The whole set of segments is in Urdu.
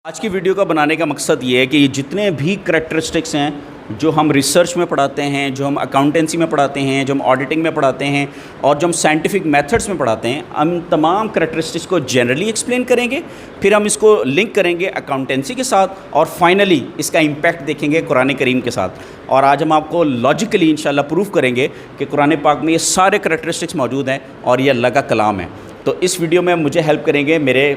آج کی ویڈیو کا بنانے کا مقصد یہ ہے کہ یہ جتنے بھی کریکٹرسٹکس ہیں جو ہم ریسرچ میں پڑھاتے ہیں، جو ہم اکاؤنٹنسی میں پڑھاتے ہیں، جو ہم آڈیٹنگ میں پڑھاتے ہیں اور جو ہم سائنٹیفک میتھڈس میں پڑھاتے ہیں، ہم تمام کریکٹرسٹکس کو جنرلی ایکسپلین کریں گے، پھر ہم اس کو لنک کریں گے اکاؤنٹنسی کے ساتھ اور فائنلی اس کا امپیکٹ دیکھیں گے قرآن کریم کے ساتھ۔ اور آج ہم آپ کو لاجیکلی انشاءاللہ پروف کریں گے کہ قرآن پاک میں یہ سارے کریکٹرسٹکس موجود ہیں اور یہ اللہ کا کلام ہے۔ تو اس ویڈیو میں مجھے ہیلپ کریں گے میرے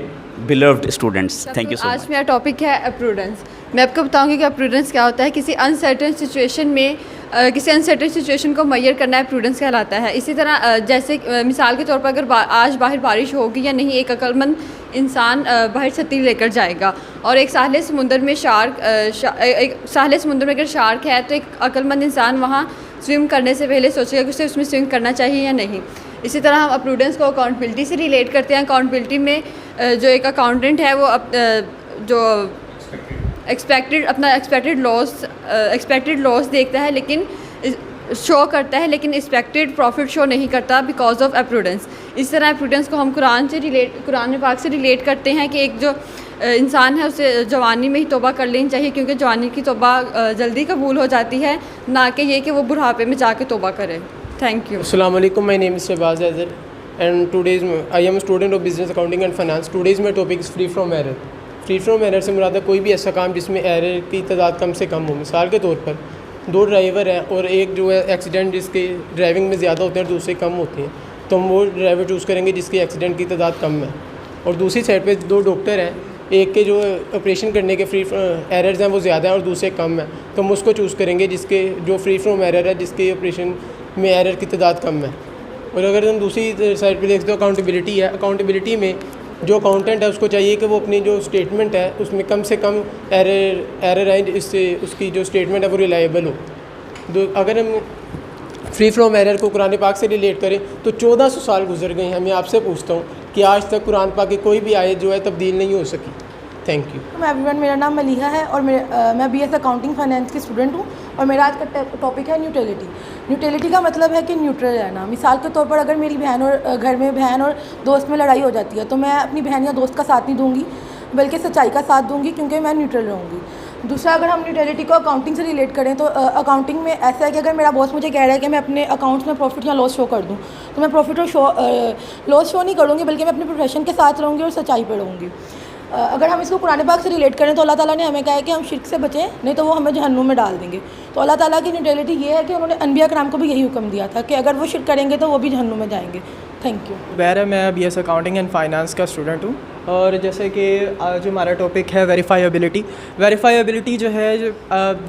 beloved students. Thank you so much. آج میرا ٹاپک ہے اپروڈنس۔ میں آپ کو بتاؤں گی کہ اپروڈنس کیا ہوتا ہے۔ کسی انسرٹن سچویشن کو میئر کرنا اپروڈنس کہلاتا ہے۔ اسی طرح جیسے مثال کے طور پر اگر آج باہر بارش ہوگی یا نہیں، ایک عقل مند انسان باہر چھتری لے کر جائے گا، اور ایک ساحل سمندر میں اگر شارک ہے تو ایک عقل مند انسان وہاں سوئم کرنے سے پہلے سوچے گا کہ اسے اس میں سوئم کرنا چاہیے یا نہیں۔ اسی طرح ہم اپروڈنس کو اکاؤنٹبلٹی سے ریلیٹ کرتے ہیں۔ اکاؤنٹبلٹی میں جو ایک اکاؤنٹنٹ ہے وہ جو ایکسپیکٹڈ لاس دیکھتا ہے لیکن شو کرتا ہے، لیکن ایکسپیکٹڈ پروفٹ شو نہیں کرتا بیکاز آف اپروڈنس۔ اس طرح اپروڈنس کو ہم قرآن پاک سے ریلیٹ کرتے ہیں کہ ایک جو انسان ہے اسے جوانی میں ہی توبہ کر لینی چاہیے، کیونکہ جوانی کی توبہ جلدی قبول ہو جاتی ہے، نہ کہ یہ کہ وہ بڑھاپے میں جا کے توبہ کرے۔ Thank you. السلام علیکم، my name is Shahbaz Azhar and today's I am a student of business accounting and finance. Today's my topic is free from error. Free from error سے مراد ہے کوئی بھی ایسا کام جس میں ایرر کی تعداد کم سے کم ہو۔ مثال کے طور پر دو ڈرائیور ہیں اور ایک جو ہے ایکسیڈنٹ جس کے ڈرائیونگ میں زیادہ ہوتے ہیں اور دوسرے کم ہوتے ہیں، تو ہم وہ ڈرائیور چوز کریں گے جس کے ایکسیڈنٹ کی تعداد کم ہے۔ اور دوسری سائڈ پہ دو ڈاکٹر ہیں، ایک کے جو آپریشن کرنے کے فری ایررز ہیں وہ زیادہ ہیں اور دوسرے کم ہیں، تو ہم اس کو چوز کریں گے جس کے جو فری فرام ایرر ہے، جس کے آپریشن میں ایرر کی تعداد کم ہے۔ اور اگر ہم دوسری سائڈ پہ دیکھتے ہیں اکاؤنٹیبلٹی ہے، اکاؤنٹیبلٹی میں جو اکاؤنٹنٹ ہے اس کو چاہیے کہ وہ اپنی جو اسٹیٹمنٹ ہے اس میں کم سے کم ایرر آئیں، اس سے اس کی جو اسٹیٹمنٹ ہے وہ ریلائبل ہو۔ اگر ہم فری فرام ایرر کو قرآن پاک سے ریلیٹ کریں تو 1400 سال گزر گئے ہیں۔ میں آپ سے پوچھتا ہوں کہ آج تک قرآن پاک کی کوئی بھی آیت جو ہے تبدیل نہیں ہو سکی۔ Thank you. ایوری ون، میرا نام ملیحہ ہے اور میں بی ایس اکاؤنٹنگ فائنینس کی اسٹوڈنٹ ہوں، اور میرا آج کا ٹاپک ہے نیوٹرلٹی۔ نیوٹرلٹی کا مطلب ہے کہ نیوٹرل رہنا۔ مثال کے طور پر اگر میری بہن اور گھر میں بہن اور دوست میں لڑائی ہو جاتی ہے تو میں اپنی بہن یا دوست کا ساتھ نہیں دوں گی، بلکہ سچائی کا ساتھ دوں گی، کیونکہ میں نیوٹرل رہوں گی۔ دوسرا، اگر ہم نیوٹرلٹی کو اکاؤنٹنگ سے ریلیٹ کریں تو اکاؤنٹنگ میں ایسا ہے کہ اگر میرا باس مجھے کہہ رہا ہے کہ میں اپنے اکاؤنٹس میں پروفٹ یا لاس شو کر دوں تو میں پروفٹ اور لاس شو نہیں کروں گی، بلکہ میں اپنے پروفیشن کے ساتھ رہوں گی اور سچائی پہ رہوں گی۔ اگر ہم اس کو قرآن پاک سے ریلیٹ کریں تو اللہ تعالیٰ نے ہمیں کہا ہے کہ ہم شرک سے بچیں، نہیں تو وہ ہمیں جہنم میں ڈال دیں گے۔ تو اللہ تعالیٰ کی نیوٹرلٹی یہ ہے کہ انہوں نے انبیاء کرام کو بھی یہی حکم دیا تھا کہ اگر وہ شرک کریں گے تو وہ بھی جہنم میں جائیں گے۔ Thank you. بہر میں B S accounting and finance کا اسٹوڈنٹ ہوں، اور جیسے کہ آج ہمارا ٹاپک ہے ویریفائیبلٹی۔ ویریفائیبلٹی جو ہے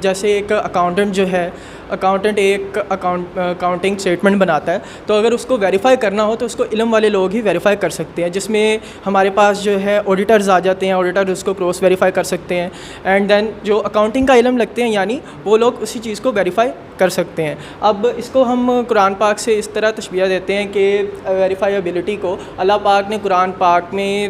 جیسے ایک اکاؤنٹنٹ جو ہے، اکاؤنٹنٹ ایک اکاؤنٹنگ اسٹیٹمنٹ بناتا ہے، تو اگر اس کو ویریفائی کرنا ہو تو اس کو علم والے لوگ ہی ویریفائی کر سکتے ہیں، جس میں ہمارے پاس جو ہے آڈیٹرز آ جاتے ہیں، آڈیٹر اس کو کراس ویریفائی کر سکتے ہیں، اینڈ دین جو اکاؤنٹنگ کا علم لگتے ہیں یعنی وہ لوگ اسی چیز کو ویریفائی کر سکتے ہیں۔ اب اس کو ہم قرآن پاک سے اس طرح تشبیہ دیتے ہیں کہ ویریفائیبلٹی کو اللہ پاک نے قرآن پاک میں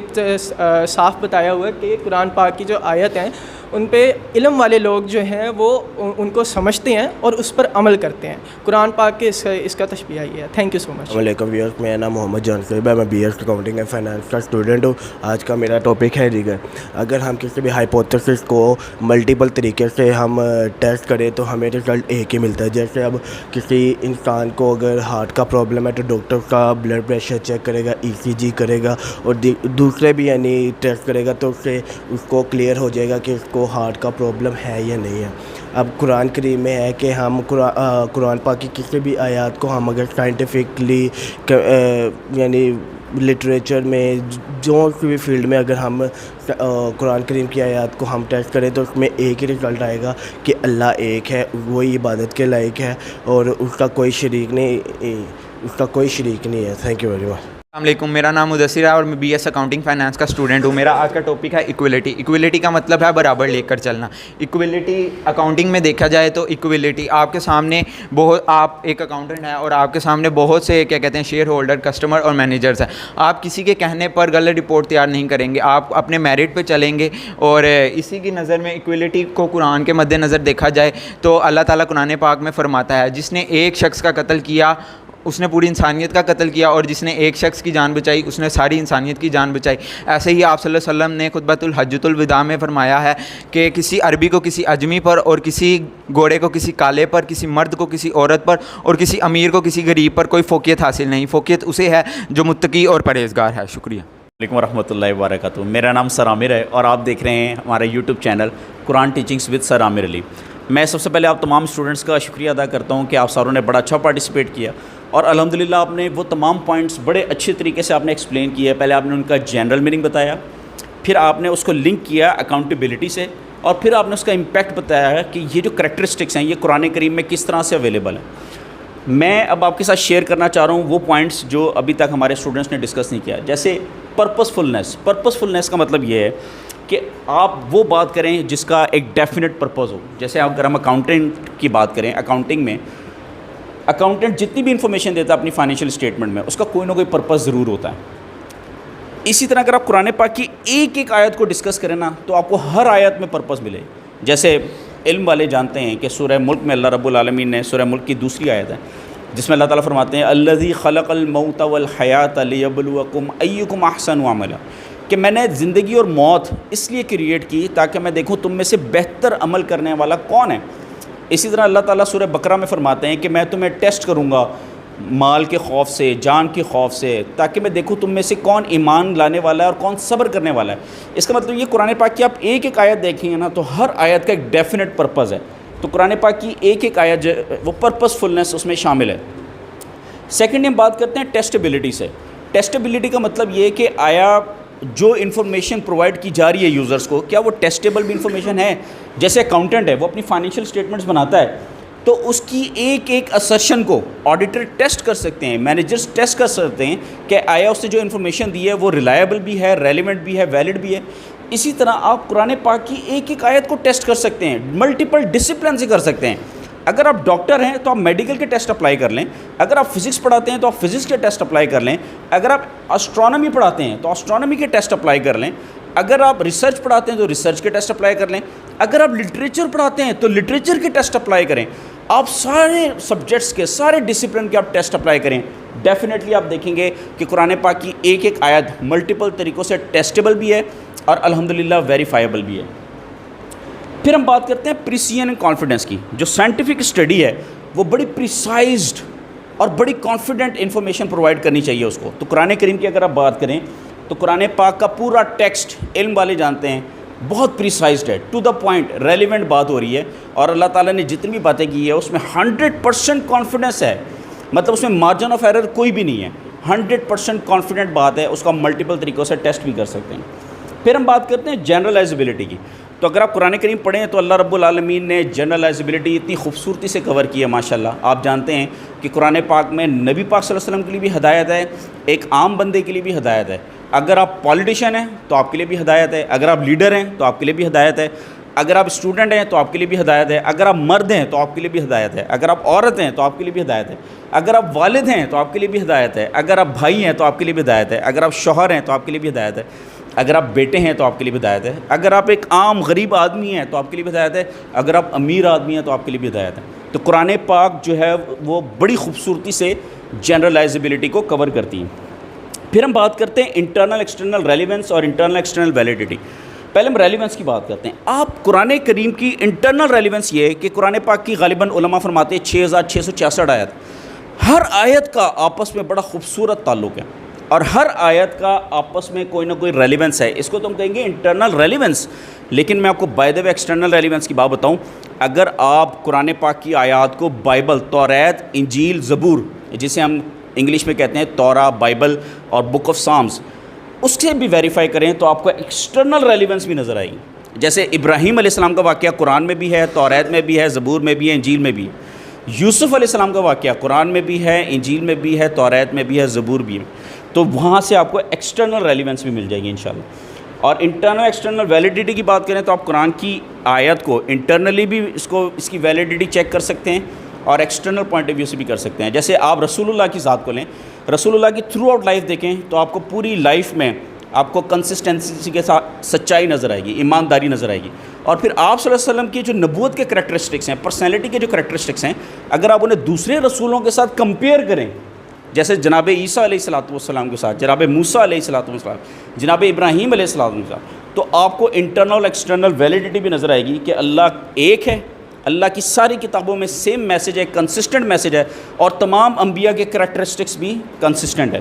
صاف بتایا ہوا ہے کہ قرآن پاک کی جو آیت ہیں ان پہ علم والے لوگ جو ہیں وہ ان کو سمجھتے ہیں اور اس پر عمل کرتے ہیں۔ قرآن پاک کے اس کا تشبیہ یہ ہے۔ تھینک یو سو مچ۔ السلام علیکم ویئرس، میرا نام محمد جان صاحب ہے، میں B S accounting and finance کا اسٹوڈنٹ ہوں۔ آج کا میرا ٹاپک ہے ریگر۔ اگر ہم کسی بھی ہائپوتھیسس کو ملٹیپل طریقے سے ہم ٹیسٹ کریں تو ہمیں رزلٹ ایک ہی ملتا ہے۔ جیسے اب کسی انسان کو اگر ہارٹ کا پرابلم ہے تو ڈاکٹر کا بلڈ پریشر چیک کرے گا، ای سی جی کرے گا اور دوسرے بھی یعنی ٹیسٹ کرے گا، تو اس سے اس کو کلیئر ہو جائے گا کہ اس کو ہارٹ کا پرابلم ہے یا نہیں ہے۔ اب قرآن کریم میں ہے کہ ہم قرآن پاک کی کسی بھی آیات کو ہم اگر سائنٹیفکلی یعنی لٹریچر میں جو بھی فیلڈ میں اگر ہم قرآن کریم کی آیات کو ہم ٹیسٹ کریں تو اس میں ایک ہی رزلٹ آئے گا کہ اللہ ایک ہے، وہی عبادت کے لائق ہے اور اس کا کوئی شریک نہیں ہے۔ Thank you very much. السلام علیکم، میرا نام مدثر ہے اور میں بی ایس اکاؤنٹنگ فائنانس کا اسٹوڈنٹ ہوں۔ میرا آج کا ٹاپک ہے ایکویلٹی۔ ایکویلٹی کا مطلب ہے برابر لے کر چلنا۔ ایکویلٹی اکاؤنٹنگ میں دیکھا جائے تو ایکویلٹی آپ کے سامنے آپ ایک اکاؤنٹنٹ ہیں اور آپ کے سامنے بہت سے کیا کہتے ہیں شیئر ہولڈر، کسٹمر اور مینیجرز ہیں۔ آپ کسی کے کہنے پر غلط رپورٹ تیار نہیں کریں گے، آپ اپنے میرٹ پہ چلیں گے۔ اور اسی کی نظر میں ایکویلٹی کو قرآن کے مد نظر دیکھا جائے تو اللہ تعالیٰ قرآن پاک میں فرماتا ہے جس نے ایک شخص کا قتل کیا اس نے پوری انسانیت کا قتل کیا، اور جس نے ایک شخص کی جان بچائی اس نے ساری انسانیت کی جان بچائی۔ ایسے ہی آپ صلی اللہ علیہ وسلم نے خطبۃ الحجۃ الوداع میں فرمایا ہے کہ کسی عربی کو کسی اجمی پر، اور کسی گھوڑے کو کسی کالے پر، کسی مرد کو کسی عورت پر، اور کسی امیر کو کسی غریب پر کوئی فوقیت حاصل نہیں، فوقیت اسے ہے جو متقی اور پرہیزگار ہے۔ شکریہ۔ علیکم ورحمۃ اللہ وبرکاتہ۔ میرا نام سر عامر ہے اور آپ دیکھ رہے ہیں ہمارا YouTube channel Quran teachings with sir Amir Ali. میں سب سے پہلے آپ تمام اسٹوڈنٹس کا شکریہ ادا کرتا ہوں کہ آپ ساروں نے بڑا اچھا پارٹیسپیٹ کیا، اور الحمدللہ آپ نے وہ تمام پوائنٹس بڑے اچھے طریقے سے آپ نے ایکسپلین کیا۔ پہلے آپ نے ان کا جنرل میننگ بتایا، پھر آپ نے اس کو لنک کیا اکاؤنٹیبلٹی سے، اور پھر آپ نے اس کا امپیکٹ بتایا کہ یہ جو کریکٹرسٹکس ہیں یہ قرآن کریم میں کس طرح سے اویلیبل ہیں۔ میں اب آپ کے ساتھ شیئر کرنا چاہ رہا ہوں وہ پوائنٹس جو ابھی تک ہمارے اسٹوڈنٹس نے ڈسکس نہیں کیا، جیسے پرپسفلنس کا مطلب یہ ہے کہ آپ وہ بات کریں جس کا ایک ڈیفینٹ پرپز ہو۔ جیسے اگر ہم اکاؤنٹنٹ کی بات کریں، اکاؤنٹنگ میں اکاؤنٹنٹ جتنی بھی انفارمیشن دیتا ہے اپنی فائنینشیل اسٹیٹمنٹ میں، اس کا کوئی نہ کوئی پرپز ضرور ہوتا ہے۔ اسی طرح اگر آپ قرآن پاک کی ایک ایک آیت کو ڈسکس کریں نا تو آپ کو ہر آیت میں پرپز ملے۔ جیسے علم والے جانتے ہیں کہ سورہ ملک میں اللہ رب العالمین نے، سورہ ملک کی دوسری آیت ہے جس میں اللہ تعالیٰ فرماتے ہیں الذی خلق الموت والحیات لیبلوکم ایکم احسن عملا، کہ میں نے زندگی اور موت اس لیے کریٹ کی تاکہ میں دیکھوں تم میں سے بہتر عمل کرنے والا کون ہے۔ اسی طرح اللہ تعالیٰ سورہ بقرہ میں فرماتے ہیں کہ میں تمہیں ٹیسٹ کروں گا مال کے خوف سے، جان کے خوف سے، تاکہ میں دیکھوں تم میں سے کون ایمان لانے والا ہے اور کون صبر کرنے والا ہے۔ اس کا مطلب یہ قرآن پاک کی آپ ایک ایک آیت دیکھیں گے نا تو ہر آیت کا ایک ڈیفینٹ پرپز ہے۔ تو قرآن پاک کی ایک ایک آیت جو وہ پرپسفلنس اس میں شامل ہے۔ سیکنڈ ہم بات کرتے ہیں ٹیسٹیبلٹی سے۔ ٹیسٹیبلٹی کا مطلب یہ کہ آیا جو انفارمیشن پرووائڈ کی جا رہی ہے یوزرز کو، کیا وہ ٹیسٹیبل بھی انفارمیشن ہے؟ جیسے اکاؤنٹنٹ ہے، وہ اپنی فائنینشیل اسٹیٹمنٹس بناتا ہے تو اس کی ایک ایک اسرشن کو آڈیٹر ٹیسٹ کر سکتے ہیں، مینیجرز ٹیسٹ کر سکتے ہیں کہ آیا اس سے جو انفارمیشن دی ہے وہ ریلائبل بھی ہے، ریلیونٹ بھی ہے، ویلڈ بھی ہے۔ اسی طرح آپ قرآن پاک کی ایک ایک آیت کو ٹیسٹ کر سکتے ہیں، ملٹیپل ڈسپلن سے کر سکتے ہیں۔ اگر آپ ڈاکٹر ہیں تو آپ میڈیکل کے ٹیسٹ اپلائی کر لیں، اگر آپ فزکس پڑھاتے ہیں تو آپ فزکس کے ٹیسٹ اپلائی کر لیں، اگر آپ اسٹرانومی پڑھاتے ہیں تو اسٹرانومی کے ٹیسٹ اپلائی کر لیں، اگر آپ ریسرچ پڑھاتے ہیں تو ریسرچ کے ٹیسٹ اپلائی کر لیں، اگر آپ لٹریچر پڑھاتے ہیں تو لٹریچر کے ٹیسٹ اپلائی کریں۔ آپ سارے سبجیکٹس کے، سارے ڈسپلن کے آپ ٹیسٹ اپلائی کریں، ڈیفینیٹلی آپ دیکھیں گے کہ قرآن پاک کی ایک ایک آیت ملٹیپل طریقوں سے ٹیسٹیبل بھی ہے اور الحمدللہ ویریفائیبل بھی ہے۔ پھر ہم بات کرتے ہیں پریسیژن اینڈ کانفیڈنس کی۔ جو سائنٹیفک اسٹڈی ہے وہ بڑی پریسائزڈ اور بڑی کانفیڈنٹ انفارمیشن پرووائڈ کرنی چاہیے اس کو۔ تو قرآن کریم کی اگر آپ بات کریں تو قرآن پاک کا پورا ٹیکسٹ علم والے جانتے ہیں بہت پریسائزڈ ہے، ٹو دا پوائنٹ، ریلیونٹ بات ہو رہی ہے، اور اللہ تعالیٰ نے جتنی بھی باتیں کی ہے اس میں 100% کانفیڈنس ہے، مطلب اس میں مارجن آف ایرر کوئی بھی نہیں ہے، 100% کانفیڈنٹ بات ہے، اس کو ہم ملٹیپل طریقوں سے ٹیسٹ بھی کر سکتے ہیں۔ پھر ہم بات کرتے ہیں جنرلائزبلٹی کی۔ تو اگر آپ قرآن کریم پڑھیں تو اللہ رب العالمین نے جنرلائزبلٹی اتنی خوبصورتی سے کور کی ہے ماشاءاللہ۔ آپ جانتے ہیں کہ قرآن پاک میں نبی پاک صلی اللہ علیہ وسلم کے لیے بھی ہدایت ہے، ایک عام بندے کے لیے بھی ہدایت ہے۔ اگر آپ پولیٹیشین ہیں تو آپ کے لیے بھی ہدایت ہے، اگر آپ لیڈر ہیں تو آپ کے لیے بھی ہدایت ہے، اگر آپ اسٹوڈنٹ ہیں تو آپ کے لیے بھی ہدایت ہے، اگر آپ مرد ہیں تو آپ کے لیے بھی ہدایت ہے، اگر آپ عورت ہیں تو آپ کے لیے بھی ہدایت ہے، اگر آپ والد ہیں تو آپ کے لیے بھی ہدایت ہے، اگر آپ بھائی ہیں تو آپ کے لیے بھی ہدایت ہے، اگر آپ شوہر ہیں تو آپ کے لیے بھی ہدایت ہے، اگر آپ بیٹے ہیں تو آپ کے لیے بھی ہدایت ہے، اگر آپ ایک عام غریب آدمی ہیں تو آپ کے لیے بھی ہدایت ہے، اگر آپ امیر آدمی ہیں تو آپ کے لیے بھی ہدایت ہے۔ تو قرآن پاک جو ہے وہ بڑی خوبصورتی سے جنرلائزبلٹی کو کور کرتی ہیں۔ پھر ہم بات کرتے ہیں انٹرنل ایکسٹرنل ریلیونس اور انٹرنل ایکسٹرنل ویلیڈیٹی۔ پہلے ہم ریلیونس کی بات کرتے ہیں۔ آپ قرآن کریم کی انٹرنل ریلیونس یہ ہے کہ قرآن پاک کی غالباً علماء فرماتے ہیں 6666 آیت، ہر آیت کا آپس میں بڑا خوبصورت تعلق ہے اور ہر آیت کا آپس میں کوئی نہ کوئی ریلیونس ہے، اس کو تو ہم کہیں گے انٹرنل ریلیونس۔ لیکن میں آپ کو by the way external relevance کی بات بتاؤں، اگر آپ قرآن پاک کی آیات کو بائبل، توریت، انجیل، زبور، جسے ہم انگلش میں کہتے ہیں تورا، بائبل اور بک آف سامز، اس سے بھی ویریفائی کریں تو آپ کو ایکسٹرنل ریلیونس بھی نظر آئے گی۔ جیسے ابراہیم علیہ السلام کا واقعہ قرآن میں بھی ہے، توریت میں بھی ہے، زبور میں بھی ہے، انجیل میں بھی ہے۔ یوسف علیہ السلام کا واقعہ قرآن میں بھی ہے، انجیل میں بھی ہے، توریت میں بھی ہے، زبور بھی ہے۔ تو وہاں سے آپ کو ایکسٹرنل ریلیونس بھی مل جائے گی انشاءاللہ۔ اور انٹرنل ایکسٹرنل ویلیڈیٹی کی بات کریں تو آپ قرآن کی آیت کو انٹرنلی بھی اس کی ویلیڈیٹی چیک کر سکتے ہیں اور ایکسٹرنل پوائنٹ آف ویو سے بھی کر سکتے ہیں۔ جیسے آپ رسول اللہ کی ذات کو لیں، رسول اللہ کی تھرو آؤٹ لائف دیکھیں تو آپ کو پوری لائف میں آپ کو کنسسٹنسی کے ساتھ سچائی نظر آئے گی، ایمانداری نظر آئے گی۔ اور پھر آپ صلی اللہ علیہ وسلم کی جو نبوت کے کریکٹرسٹکس ہیں، پرسنالٹی کے جو کریکٹرسٹکس ہیں، اگر آپ انہیں دوسرے رسولوں کے ساتھ کمپیئر کریں جیسے جناب عیسیٰ علیہ الصلوۃ والسلام کے ساتھ، جناب موسیٰ علیہ الصلوۃ والسلام، جناب ابراہیم علیہ السلام کے ساتھ، تو آپ کو انٹرنل ایکسٹرنل ویلیڈیٹی بھی نظر آئے گی کہ اللہ ایک ہے، اللہ کی ساری کتابوں میں سیم میسج ہے، کنسسٹنٹ میسج ہے، اور تمام انبیاء کے کریکٹرسٹکس بھی کنسسٹنٹ ہے۔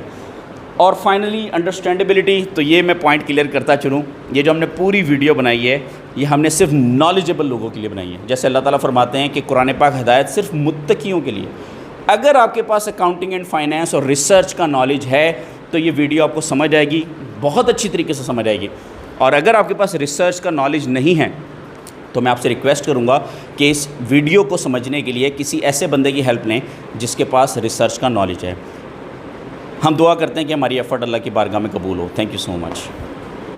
اور فائنلی انڈرسٹینڈیبلٹی، تو یہ میں پوائنٹ کلیئر کرتا چلوں، یہ جو ہم نے پوری ویڈیو بنائی ہے یہ ہم نے صرف نالجبل لوگوں کے لیے بنائی ہے۔ جیسے اللہ تعالیٰ فرماتے ہیں کہ قرآن پاک ہدایت صرف متقیوں کے لیے۔ اگر آپ کے پاس اکاؤنٹنگ اینڈ فائنینس اور ریسرچ کا نالج ہے تو یہ ویڈیو آپ کو سمجھ آئے گی، بہت اچھی طریقے سے سمجھ آئے گی۔ اور اگر آپ کے پاس ریسرچ کا نالج نہیں ہے تو میں آپ سے ریکویسٹ کروں گا کہ اس ویڈیو کو سمجھنے کے لیے کسی ایسے بندے کی ہیلپ لیں جس کے پاس ریسرچ کا نالج ہے۔ ہم دعا کرتے ہیں کہ ہماری ایفرٹ اللہ کی بارگاہ میں قبول ہو۔ Thank you so much.